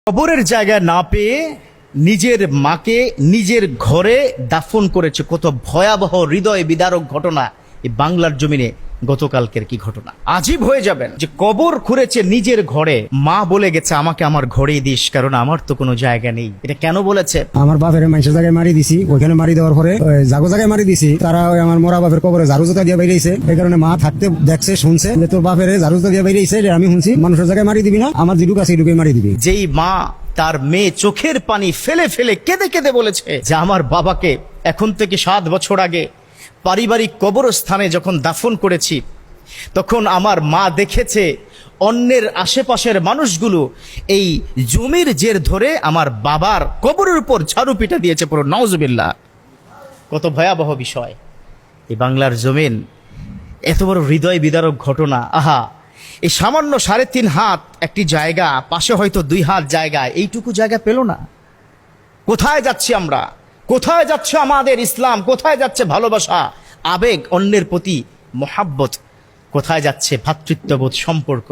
কবরের জায়গা না পেয়ে নিজের মাকে নিজের ঘরে দাফন করেছে। কত ভয়াবহ হৃদয় বিদারক ঘটনা এই বাংলার জমিনে। গতকালকের কি ঘটনা, আজীব হয়ে যাবেন যে কবর খুঁড়েছে নিজের ঘরে। মা বলে গেছে আমাকে আমার ঘরেই দিস, কারণ আমার তো কোনো জায়গা নেই। এটা কেন বলেছে? আমার বাপের মানুষের জায়গায় মারি দিছি, ওইখানে মারি দেওয়ার পরে জাগো জায়গায় মারি দিছি, তারা আমার মরা বাপের কবরে ঝাড়ু জোতা দিয়ে বেরিয়েছে। এই কারণে মা থাকতে দেখছে, শুনছে যে তোর বাপের ঝাড়ু জোতা দিয়ে বেরিয়েছে, আমি শুনছি মানুষের জায়গায় মারি দিবি না, আমার যেটুকু আছে এটুকুই মারি দিবি। যেই মা তার মেয়ে চোখের পানি ফেলে ফেলে কেঁদে কেঁদে বলেছে যে আমার বাবাকে এখন থেকে 7 বছর আগে পারিবারিক কবরস্থানে যখন দাফন করেছি, তখন আমার মা দেখেছে অন্যের আশেপাশের মানুষগুলো এই জমির জের ধরে আমার বাবার কবরের উপর ঝাড়ু পিটা দিয়েছে। পুরো নাউজুবিল্লাহ। কত ভয়াবহ বিষয় এই বাংলার জমিন। এত বড় হৃদয় বিদারক ঘটনা। আহা, এই সামান্য 3.5 হাত একটি জায়গা, পাশে হয়তো 2 হাত জায়গা, এইটুকু জায়গা পেল না। কোথায় যাচ্ছি আমরা? কোথায় যাচ্ছে আমাদের ইসলাম? কোথায় যাচ্ছে ভালোবাসা, আবেগ, অন্যের প্রতি মহাব্বত? কোথায় যাচ্ছে ভ্রাতৃত্ববোধ, সম্পর্ক?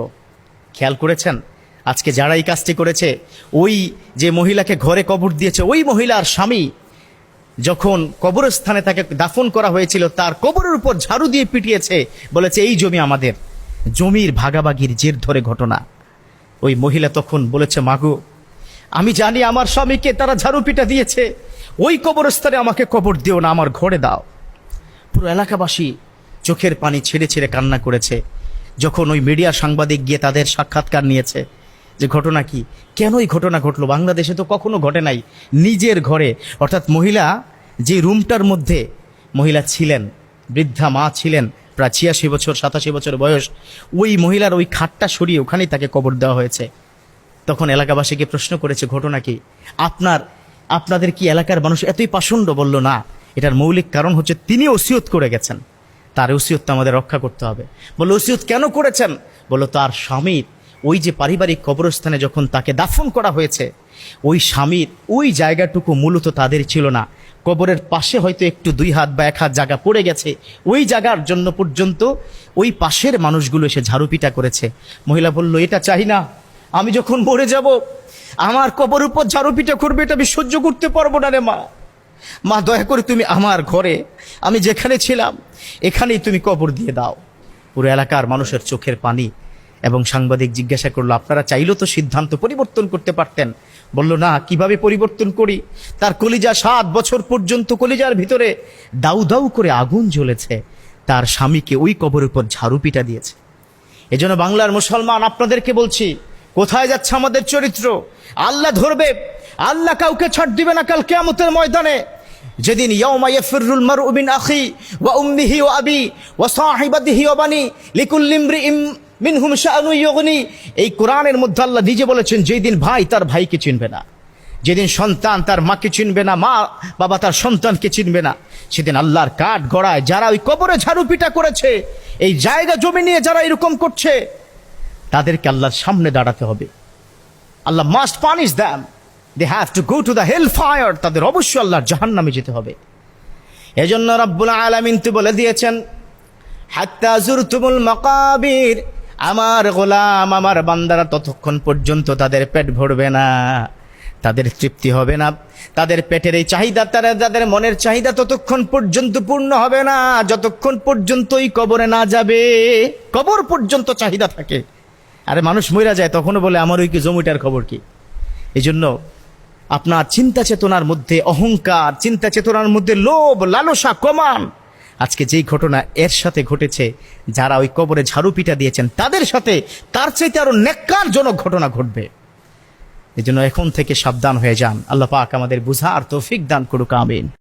খেয়াল করেছেন আজকে যারা এই কাজটি করেছে? ওই যে মহিলাকে ঘরে কবর দিয়েছে, ওই মহিলার স্বামী যখন কবরস্থানে তাকে দাফন করা হয়েছিল, তার কবরের উপর ঝাড়ু দিয়ে পিটিয়েছে, বলেছে এই জমি আমাদের। জমির ভাগাভাগির জের ধরে ঘটনা। ওই মহিলা তখন বলেছে, মাগো আমি জানি আমার স্বামীকে তারা ঝাড়ু পিটা দিয়েছে, ওই কবরস্থানে আমাকে কবর দিও না, আমার ঘরে দাও। পুরো এলাকাবাসী চোখের পানি ছেড়ে ছেড়ে কান্না করেছে যখন ওই মিডিয়া সাংবাদিক গিয়ে তাদের সাক্ষাৎকার নিয়েছে যে ঘটনা কি, কেন এই ঘটনা ঘটলো। বাংলাদেশে তো কখনো ঘটে নাই। নিজের ঘরে, অর্থাৎ মহিলা যে রুমটার মধ্যে মহিলা ছিলেন, বৃদ্ধা মা ছিলেন, প্রায় 86 বছর 87 বছর বয়স, ওই মহিলার ওই খাটটা সরিয়ে ওখানেই তাকে কবর দেওয়া হয়েছে। তখন এলাকাবাসীকে প্রশ্ন করেছে ঘটনা কি, আপনাদের কি এলাকার মানুষ এতই পাষণ্ড? বলল না, এটার মৌলিক কারণ হচ্ছে তিনি ওসিয়ত করে গেছেন, তার ওসিয়তটা আমাদের রক্ষা করতে হবে। বলল ওসিয়ত কেন করেছেন? বলল তার স্বামীর ওই যে পারিবারিক কবরস্থানে যখন তাকে দাফন করা হয়েছে, ওই স্বামীর ওই জায়গাটুকু মূলত তাদের ছিল না। কবরের পাশে হয়তো একটু 2 হাত বা 1 হাত জায়গা পড়ে গেছে, ওই জায়গার জন্য পর্যন্ত ওই পাশের মানুষগুলো এসে ঝাড়ুপিটা করেছে। মহিলা বলল এটা চাই না, আমি যখন মরে যাব আমার কবর উপর ঝাড়ুপিটা করবে, এটা আমি সহ্য করতে পারবো না রে মা। মা দয়া করে তুমি আমার ঘরে, আমি যেখানে ছিলাম এখানেই তুমি কবর দিয়ে দাও। পুরো এলাকার মানুষের চোখের পানি। এবং সাংবাদিক জিজ্ঞাসা করলো আপনারা চাইলেও তো সিদ্ধান্ত পরিবর্তন করতে পারতেন। বলল না, কিভাবে পরিবর্তন করি? তার কলিজা 7 বছর পর্যন্ত কলিজার ভিতরে দাউ দাউ করে আগুন জ্বলেছে, তার স্বামীকে ওই কবরের উপর ঝাড়ু পিটা দিয়েছে। এজন্য বাংলার মুসলমান আপনাদেরকে বলছি, কোথায় যাচ্ছে আমাদের চরিত্র? আল্লাহ ধরবে, আল্লাহ কাউকে ছাড় দিবে না কাল কিয়ামতের ময়দানে। যেদিন ইয়াউমা ইয়াফিরুল মারউ মিন আখি ওয়া উম্মিহি ওয়া আবি ওয়া সাহিবাতিহি ওয়া বানি লিকুল্লি ইমরিইম মিনহুম শাআনু ইউগনি। এই কোরআনের মধ্যে আল্লাহ নিজে বলেছেন যেদিন ভাই তার ভাইকে চিনবে না, যেদিন সন্তান তার মাকে চিনবে না, মা বাবা তার সন্তানকে চিনবে না, সেদিন আল্লাহর কাঠ গড়ায় যারা ওই কবরে ঝাড়ুপিটা করেছে, এই জায়গা জমি নিয়ে যারা এরকম করছে, তাদেরকে আল্লাহর সামনে দাঁড়াতে হবে। Allah must punish them, they have to go to the hell fire. তাদের অবশ্যই আল্লাহর জাহান্নামে যেতে হবে। এজন্য রাব্বুল আলামিন তো বলে দিয়েছেন হাত্তা যুরতুমুল মাকাবির, আমার গোলাম আমার বান্দারা ততক্ষণ পর্যন্ত তাদের পেট ভরবে না, তাদের তৃপ্তি হবে না, তাদের পেটের এই চাহিদা, তাদের মনের চাহিদা ততক্ষণ পর্যন্ত পূর্ণ হবে না যতক্ষণ পর্যন্ত এই কবরে না যাবে। কবর পর্যন্ত চাহিদা থাকে। আরে মানুষ মইরা যায় তখনও বলে আমার ওই কি জমিটার খবর কি। এই জন্য আপনার চিন্তা চেতনার মধ্যে অহংকার, চিন্তা চেতনার মধ্যে লোভ লালসা কমান। আজকে যেই ঘটনা এর সাথে ঘটেছে, যারা ওই কবরে ঝাড়ু পিটা দিয়েছেন তাদের সাথে তার চাইতে আরো নেক্কারজনক ঘটনা ঘটবে। এই জন্য এখন থেকে সাবধান হয়ে যান। আল্লাহ পাক আমাদের বুঝার তৌফিক দান করুক, আমিন।